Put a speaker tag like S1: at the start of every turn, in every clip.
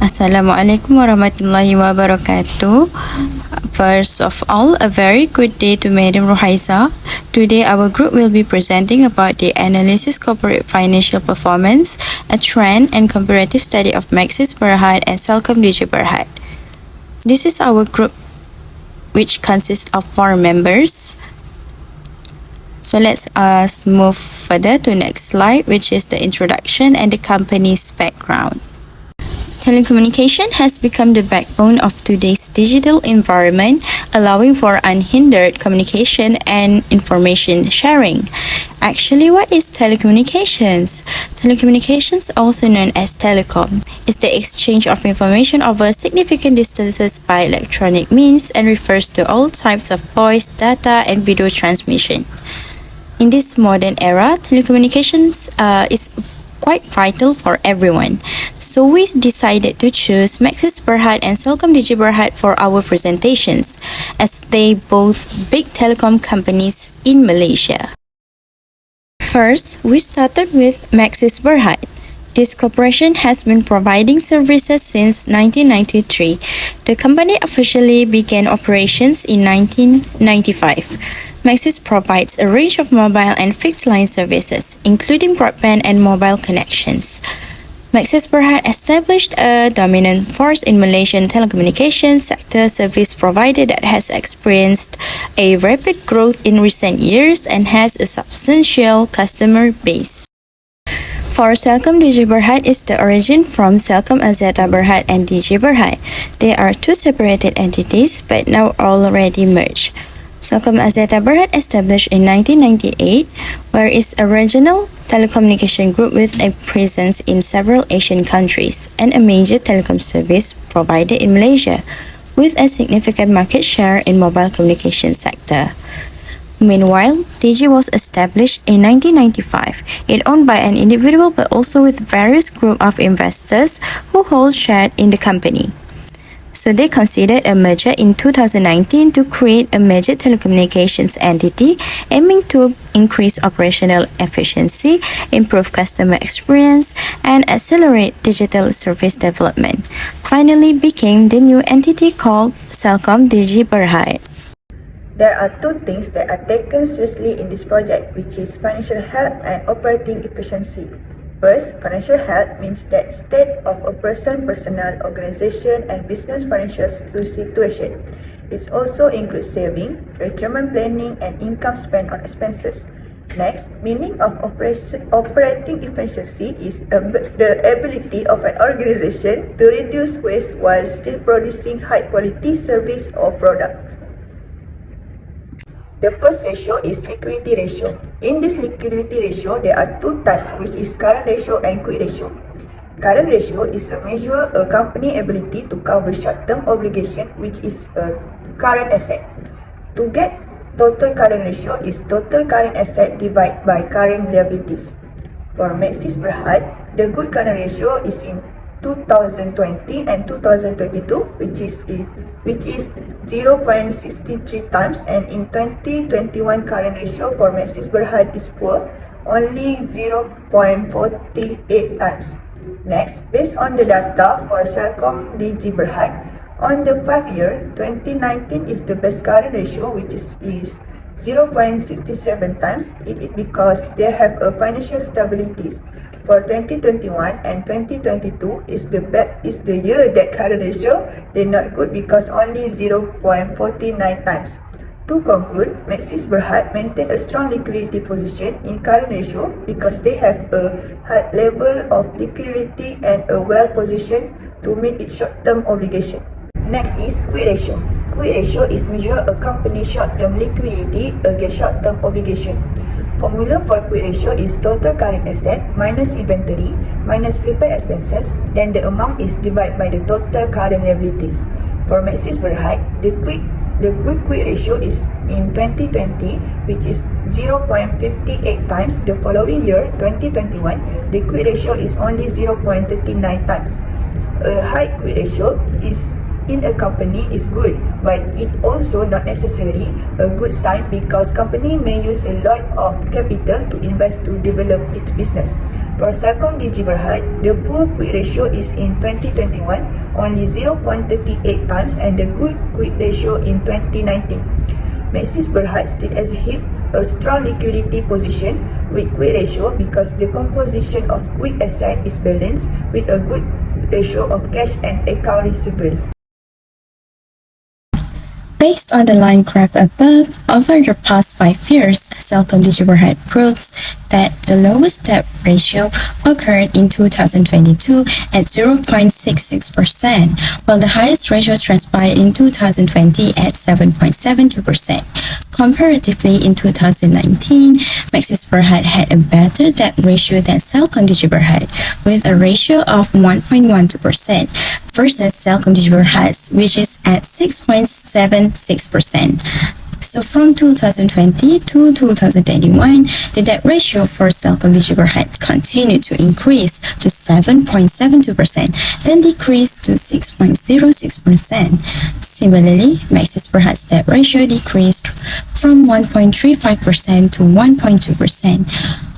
S1: Assalamualaikum warahmatullahi wabarakatuh. First of all, a very good day to Madam Ruhaiza. Today, our group will be presenting about the analysis corporate financial performance, a trend and comparative study of Maxis Berhad and CelcomDigi Berhad. This is our group, which consists of 4 members. So let's move further to next slide, which is the introduction and the company's background. Telecommunication has become the backbone of today's digital environment, allowing for unhindered communication and information sharing. Actually, what is telecommunications? Telecommunications, also known as telecom, is the exchange of information over significant distances by electronic means and refers to all types of voice, data, and video transmission. In this modern era, telecommunications is quite vital for everyone. So we decided to choose Maxis Berhad and CelcomDigi Berhad for our presentations, as they both big telecom companies in Malaysia. First, we started with Maxis Berhad. This corporation has been providing services since 1993. The company officially began operations in 1995. Maxis provides a range of mobile and fixed line services, including broadband and mobile connections. Maxis Berhad established a dominant force in Malaysian telecommunications sector service provider that has experienced a rapid growth in recent years and has a substantial customer base. For CelcomDigi Berhad is the origin from Celcom Axiata Berhad and Digi Berhad. They are 2 separated entities but now already merged. Celcom Axiata Berhad established in 1998, where is a regional telecommunication group with a presence in several Asian countries and a major telecom service provider in Malaysia, with a significant market share in mobile communication sector. Meanwhile, Digi was established in 1995. It owned by an individual but also with various group of investors who hold share in the company. So they considered a merger in 2019 to create a major telecommunications entity aiming to increase operational efficiency, improve customer experience, and accelerate digital service development. Finally became the new entity called CelcomDigi Berhad.
S2: There are 2 things that are taken seriously in this project, which is financial health and operating efficiency. First, financial health means that state of a person, personnel, organization, and business financial situation. It also includes saving, retirement planning, and income spent on expenses. Next, meaning of operating efficiency is the ability of an organization to reduce waste while still producing high-quality service or products. The first ratio is liquidity ratio. In this liquidity ratio, there are 2 types, which is current ratio and quick ratio. Current ratio is a measure a company ability to cover short-term obligation, which is a current asset. To get total current ratio is total current asset divided by current liabilities. For Maxis Berhad, the good current ratio is in 2020 and 2022, which is 0.63 times, and in 2021 current ratio for Maxis Berhad is poor, only 0.48 times. Next, based on the data for CelcomDigi Berhad, on the 5-year, 2019 is the best current ratio, which is 0.67 times. It is because they have a financial stability. For 2021 and 2022 is the year that current ratio they not good because only 0.49 times. To conclude, Maxis Berhad maintain a strong liquidity position in current ratio because they have a high level of liquidity and a well position to meet its short-term obligation. Next is quick ratio. Quick ratio is measure a company's short-term liquidity against short-term obligation. Formula for quick ratio is total current asset minus inventory minus prepaid expenses, then the amount is divided by the total current liabilities. For Maxis Berhad, the good quick ratio is in 2020, which is 0.58 times. The following year, 2021, the quick ratio is only 0.39 times. A high quick ratio is in a company is good, but it also not necessarily a good sign because company may use a lot of capital to invest to develop its business. For CelcomDigi Berhad, the poor quick ratio is in 2021 only 0.38 times and the good quick ratio in 2019. Maxis Berhad still exhibit a strong liquidity position with quick ratio because the composition of quick asset is balanced with a good ratio of cash and account receivable.
S1: Based on the line graph above, over the past 5 years, CelcomDigi Berhad proves that the lowest debt ratio occurred in 2022 at 0.66%, while the highest ratio transpired in 2020 at 7.72%. Comparatively, in 2019, Maxis Berhad had a better debt ratio than CelcomDigi Berhad, with a ratio of 1.12% versus CelcomDigi Berhad, which is at 6.76%. So from 2020 to 2021, the debt ratio for CelcomDigi Berhad continued to increase to 7.72%, then decreased to 6.06%. Similarly, Maxis Berhad's debt ratio decreased from 1.35% to 1.2%.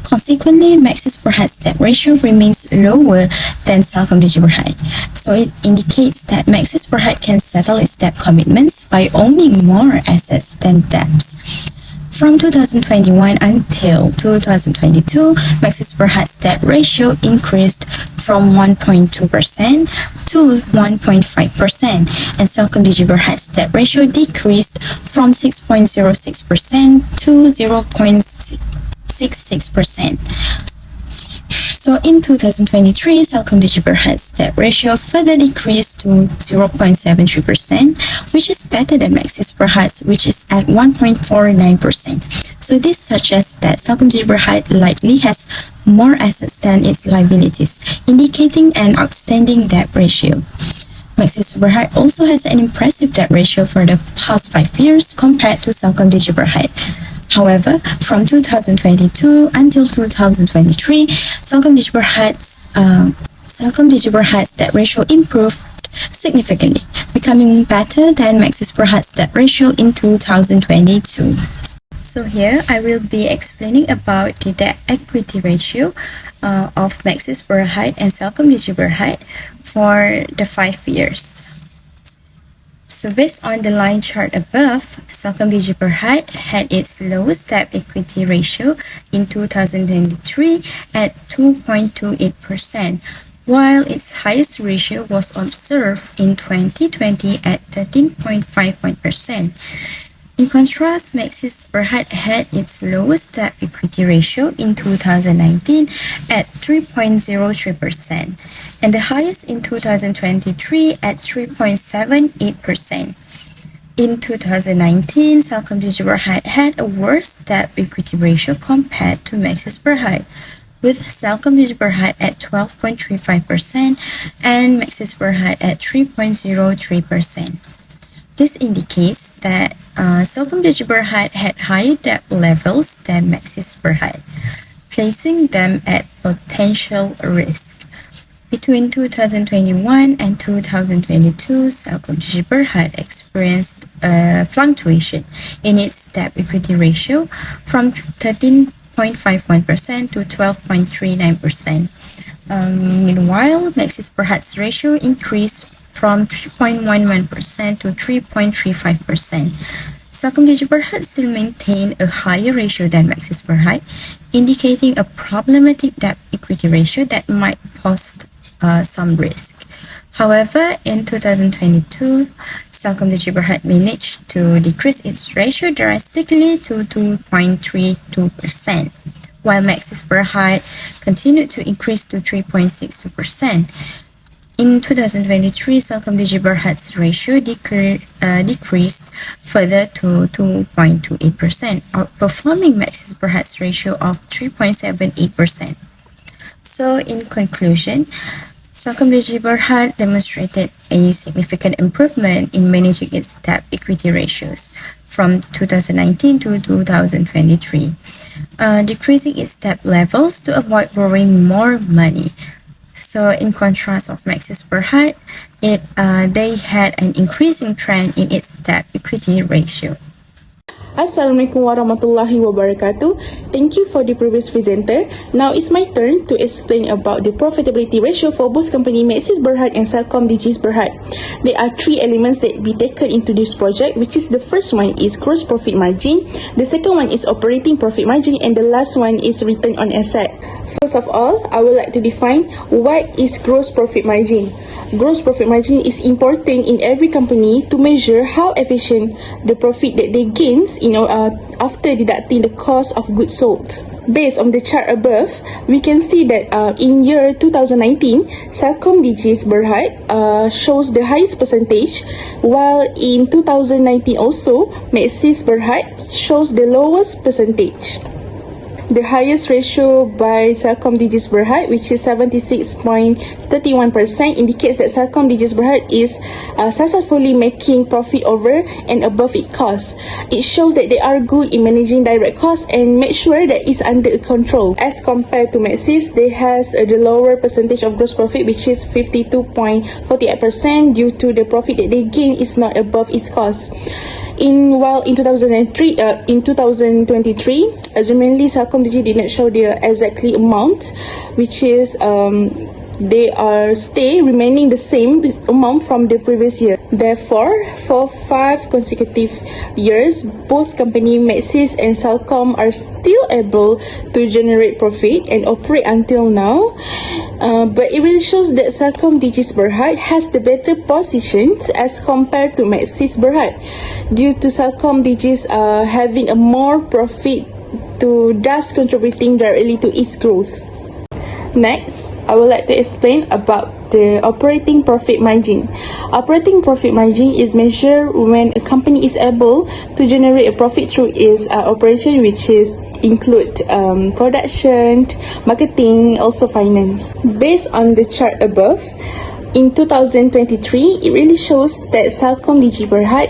S1: Consequently, Maxis Berhad's debt ratio remains lower than CelcomDigi Berhad. So it indicates that Maxis Berhad can settle its debt commitments by owning more assets than debts. From 2021 until 2022, Maxis Berhad's debt ratio increased from 1.2% to 1.5%, and CelcomDigi Berhad's debt ratio decreased from 6.06% to 0.66%. So in 2023, CelcomDigi Berhad's debt ratio further decreased to 0.73%, which is better than Maxis Berhad's, which is at 1.49%. So this suggests that CelcomDigi Berhad likely has more assets than its liabilities, indicating an outstanding debt ratio. Maxis Berhad also has an impressive debt ratio for the past 5 years compared to CelcomDigi Berhad. However, from 2022 until 2023, CelcomDigi Berhad's debt ratio improved significantly, becoming better than Maxis Berhad's debt ratio in 2022. So here I will be explaining about the debt equity ratio of Maxis Berhad and CelcomDigi Berhad for the 5 years. So based on the line chart above, CelcomDigi Berhad had its lowest debt equity ratio in 2023 at 2.28%, while its highest ratio was observed in 2020 at 13.51%. In contrast, Maxis Berhad had its lowest debt equity ratio in 2019 at 3.03% and the highest in 2023 at 3.78%. In 2019, CelcomDigi Berhad had a worse debt equity ratio compared to Maxis Berhad, with CelcomDigi Berhad at 12.35% and Maxis Berhad at 3.03%. This indicates that CelcomDigi Berhad had higher debt levels than Maxis Berhad, placing them at potential risk. Between 2021 and 2022, CelcomDigi Berhad experienced a fluctuation in its debt equity ratio from 13.51% to 12.39%. Meanwhile, Maxis Berhad's ratio increased from 3.11% to 3.35%. CelcomDigi Berhad still maintained a higher ratio than Maxis Berhad, indicating a problematic debt equity ratio that might pose some risk. However, in 2022, CelcomDigi Berhad managed to decrease its ratio drastically to 2.32%, while Maxis Berhad continued to increase to 3.62%. In 2023, CelcomDigi Berhad's ratio decreased further to 2.28%, outperforming Maxis Berhad's ratio of 3.78%. So, in conclusion, CelcomDigi Berhad demonstrated a significant improvement in managing its debt equity ratios from 2019 to 2023, decreasing its debt levels to avoid borrowing more money. So in contrast of Maxis Berhad, they had an increasing trend in its debt equity ratio.
S3: Assalamualaikum warahmatullahi wabarakatuh. Thank you for the previous presenter. Now it's my turn to explain about the profitability ratio for both company Maxis Berhad and CelcomDigi Berhad. There are three elements that be taken into this project, which is the first one is gross profit margin, the second one is operating profit margin, and the last one is return on asset. First of all, I would like to define what is gross profit margin. Gross profit margin is important in every company to measure how efficient the profit that they gains after deducting the cost of goods sold. Based on the chart above, we can see that in year 2019, CelcomDigi Berhad shows the highest percentage, while in 2019 also, Maxis Berhad shows the lowest percentage. The highest ratio by CelcomDigi Berhad, which is 76.31%, indicates that CelcomDigi Berhad is successfully making profit over and above its costs. It shows that they are good in managing direct costs and make sure that it's under control. As compared to Maxis, they has the lower percentage of gross profit, which is 52.48%, due to the profit that they gain is not above its cost. While in 2023, assumingly CelcomDigi did not show the exactly amount, which is they are remaining the same amount from the previous year. Therefore, for 5 consecutive years, both company Maxis and Celcom are still able to generate profit and operate until now. But it really shows that CelcomDigi Berhad has the better positions as compared to Maxis Berhad, due to CelcomDigi having a more profit to thus contributing directly to its growth. Next, I would like to explain about the operating profit margin. Operating profit margin is measured when a company is able to generate a profit through its operation, which is include production, marketing, also finance. Based on the chart above, in 2023, it really shows that CelcomDigi Berhad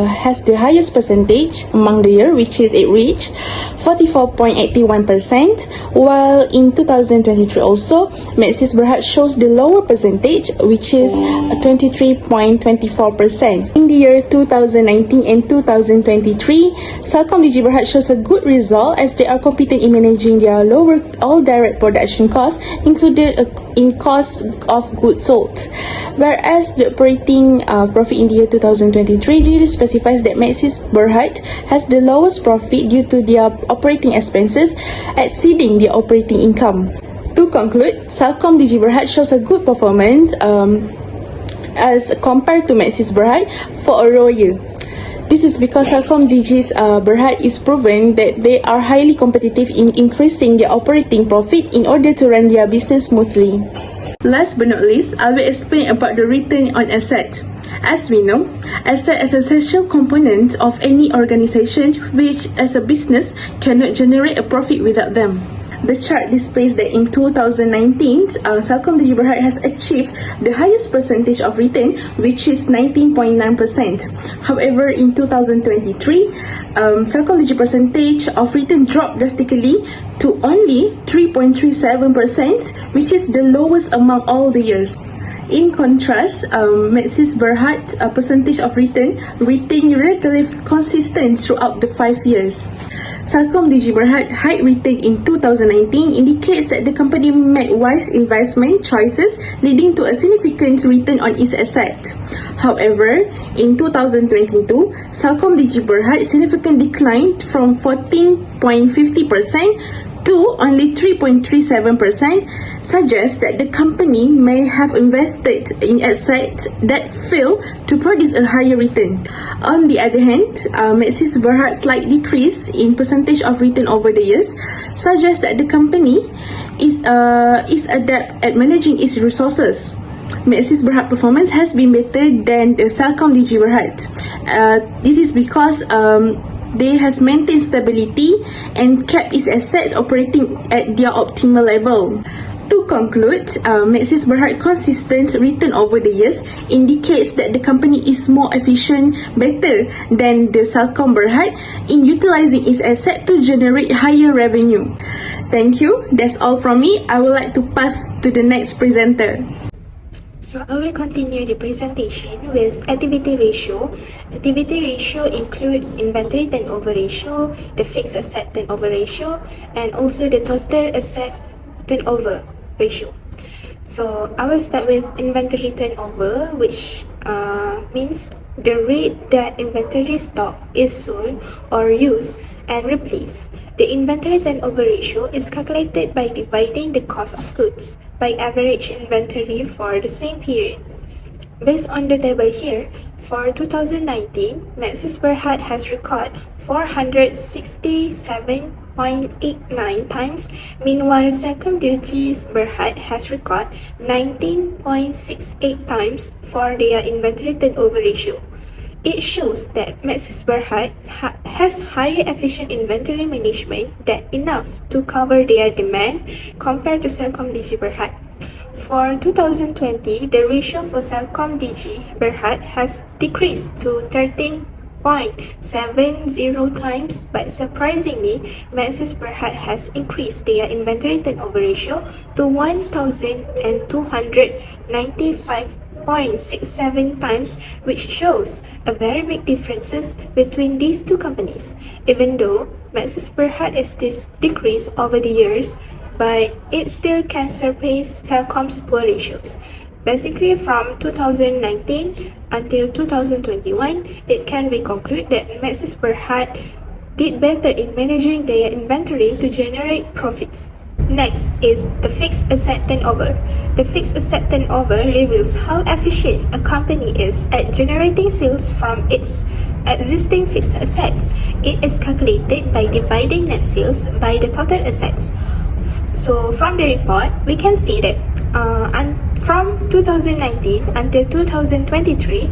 S3: has the highest percentage among the year, which is it reached 44.81%, while in 2023 also, Maxis Berhad shows the lower percentage, which is 23.24%. In the year 2019 and 2023, CelcomDigi Berhad shows a good result as they are competent in managing their lower all direct production costs, included in cost of goods sold. Whereas the operating profit in the year 2023 really specifies that Maxis Berhad has the lowest profit due to their operating expenses exceeding their operating income. To conclude, CelcomDigi Berhad shows a good performance as compared to Maxis Berhad for a raw year. This is because CelcomDigi Berhad is proven that they are highly competitive in increasing their operating profit in order to run their business smoothly. Last but not least, I will explain about the return on asset. As we know, asset is an essential component of any organization, which as a business cannot generate a profit without them. The chart displays that in 2019, CelcomDigi Berhad has achieved the highest percentage of return, which is 19.9%. However, in 2023, CelcomDigi percentage of return dropped drastically to only 3.37%, which is the lowest among all the years. In contrast, Maxis Berhad percentage of return retained relatively consistent throughout the 5 years. CelcomDigi Berhad high return in 2019 indicates that the company made wise investment choices, leading to a significant return on its asset. However, in 2022, CelcomDigi Berhad significantly declined from 14.50% to only 3.37%, suggests that the company may have invested in assets that failed to produce a higher return. On the other hand, Maxis Berhad's slight decrease in percentage of return over the years suggests that the company is adept at managing its resources. Maxis Berhad performance has been better than the CelcomDigi Berhad. This is because they has maintained stability and kept its assets operating at their optimal level. To conclude, Maxis Berhad consistent return over the years indicates that the company is more efficient, better than the Celcom Berhad in utilizing its asset to generate higher revenue. Thank you. That's all from me. I would like to pass to the next presenter.
S4: So I will continue the presentation with activity ratio. Activity ratio include inventory turnover ratio, the fixed asset turnover ratio, and also the total asset turnover ratio. So I will start with inventory turnover, which means the rate that inventory stock is sold or used and replaced. The inventory turnover ratio is calculated by dividing the cost of goods by average inventory for the same period. Based on the table here, for 2019, Maxis Berhad has recorded 467.89 times, meanwhile CelcomDigi Berhad has recorded 19.68 times for their inventory turnover ratio. It shows that Maxis Berhad has higher efficient inventory management than enough to cover their demand compared to CelcomDigi Berhad. For 2020, the ratio for CelcomDigi Berhad has decreased to 13.70 times, but surprisingly, Maxis Berhad has increased their inventory turnover ratio to 1,295.67 times, which shows a very big differences between these two companies. Even though Maxis Berhad is decreased over the years, but it still can surpass Celcom's poor ratios. Basically, from 2019 until 2021, it can be concluded that Maxis Berhad did better in managing their inventory to generate profits. Next is the fixed asset turnover. The fixed asset turnover reveals how efficient a company is at generating sales from its existing fixed assets. It is calculated by dividing net sales by the total assets. So from the report, we can see that from 2019 until 2023,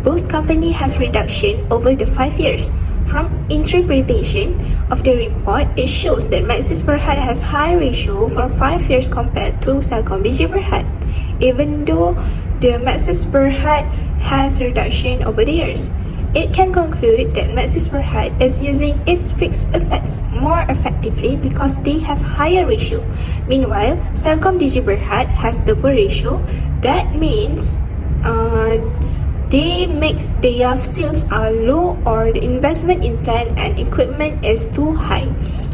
S4: both company has reduction over the 5 years. From interpretation of the report, it shows that Maxis Berhad has high ratio for 5 years compared to CelcomDigi Berhad, even though the Maxis Berhad has reduction over the years. It can conclude that Maxis Berhad is using its fixed assets more effectively because they have higher ratio. Meanwhile, CelcomDigi Berhad has the poor ratio. That means their sales are low or the investment in plant and equipment is too high.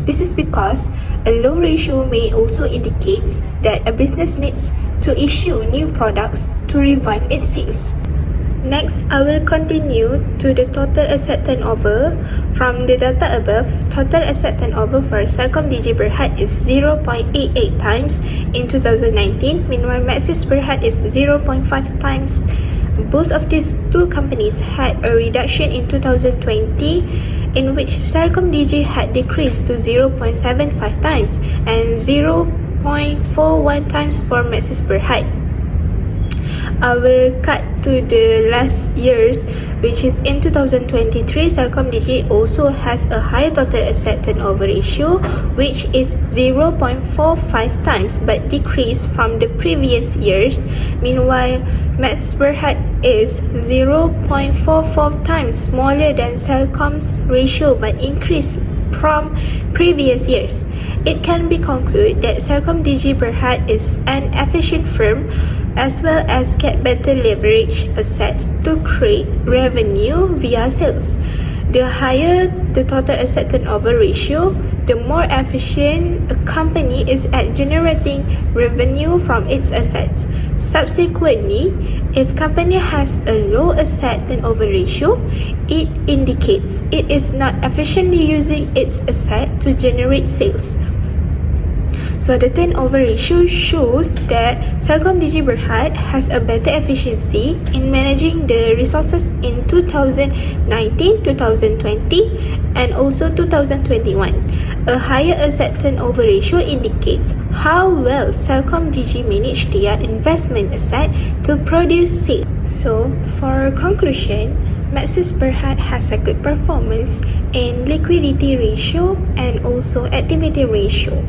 S4: This is because a low ratio may also indicate that a business needs to issue new products to revive its sales. Next, I will continue to the total asset turnover. From the data above, total asset turnover for CelcomDigi Berhad is 0.88 times in 2019, meanwhile Maxis Berhad is 0.5 times. Both of these two companies had a reduction in 2020, in which CelcomDigi had decreased to 0.75 times and 0.41 times for Maxis Berhad. I will cut to the last years, which is in 2023, CelcomDigi also has a higher total asset turnover ratio, which is 0.45 times but decreased from the previous years. Meanwhile, Maxis Berhad is 0.44 times smaller than Celcom's ratio but increased from previous years. It can be concluded that CelcomDigi Berhad is an efficient firm as well as get better leverage assets to create revenue via sales. The higher the total asset turnover ratio, the more efficient a company is at generating revenue from its assets. Subsequently, if company has a low asset turnover ratio, it indicates it is not efficiently using its asset to generate sales. So the turnover ratio shows that CelcomDigi Berhad has a better efficiency in managing the resources in 2019, 2020 and also 2021. A higher asset turnover ratio indicates how well CelcomDigi managed their investment asset to produce sales. So for conclusion, Maxis Berhad has a good performance in liquidity ratio and also activity ratio.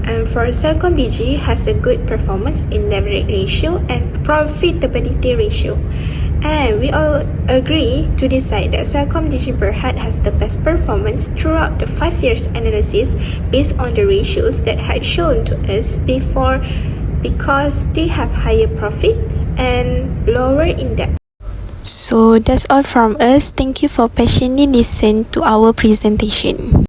S4: And for CelcomDigi has a good performance in leverage ratio and profitability ratio. And we all agree to decide that CelcomDigi Berhad has the best performance throughout the 5 years analysis based on the ratios that had shown to us before, because they have higher profit and lower in debt.
S5: So that's all from us. Thank you for patiently listening to our presentation.